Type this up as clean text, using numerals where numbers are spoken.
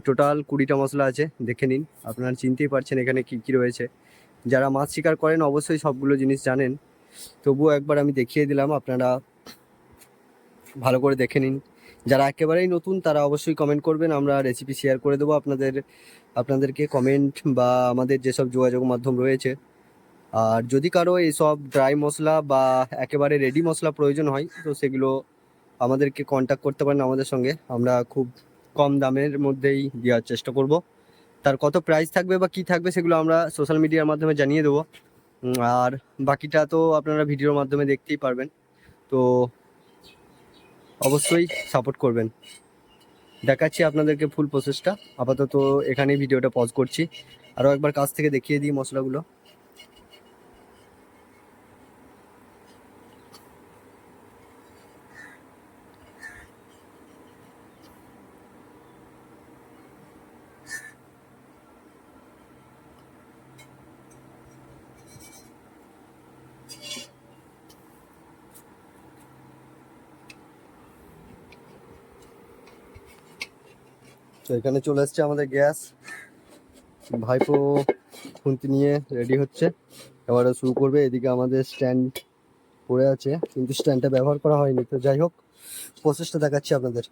Total 20টা মশলা আছে, দেখে নিন। আপনারা চিনতেই পারছেন এখানে কি কি রয়েছে। যারা মাছ শিকার করেন অবশ্যই সবগুলো জিনিস জানেন, তবুও একবার আমি দেখিয়ে দিলাম, আপনারা ভালো করে দেখে নিন। যারা একেবারেই নতুন তারা অবশ্যই কমেন্ট করবেন, আমরা রেসিপি শেয়ার করে দেবো আপনাদেরকে কমেন্ট বা আমাদের যেসব যোগাযোগ মাধ্যম রয়েছে। আর যদি কারো এইসব ড্রাই মশলা বা একেবারে রেডি মশলা প্রয়োজন হয় তো সেগুলো আমাদেরকে কন্ট্যাক্ট করতে পারেন আমাদের সঙ্গে, আমরা খুব কম দামের মধ্যেই দেওয়ার চেষ্টা করব। তার কত প্রাইস থাকবে বা কি থাকবে সেগুলো আমরা সোশ্যাল মিডিয়ার মাধ্যমে জানিয়ে দেবো। আর বাকিটা তো আপনারা ভিডিওর মাধ্যমে দেখতেই পারবেন, তো অবশ্যই সাপোর্ট করবেন। দেখাচ্ছি আপনাদেরকে ফুল প্রসেসটা। আপাতত এখানেই ভিডিওটা পজ করছি, আরও একবার কাছ থেকে দেখিয়ে দিই মশলাগুলো। তো এখানে চলে এসছে আমাদের গ্যাস, ভাইপো খুন্তি নিয়ে রেডি হচ্ছে, এবারে শুরু করবে। এদিকে আমাদের স্ট্যান্ড পড়ে আছে কিন্তু স্ট্যান্ডটা ব্যবহার করা হয়নি, তো যাই হোক প্রসেসটা দেখাচ্ছি আপনাদের।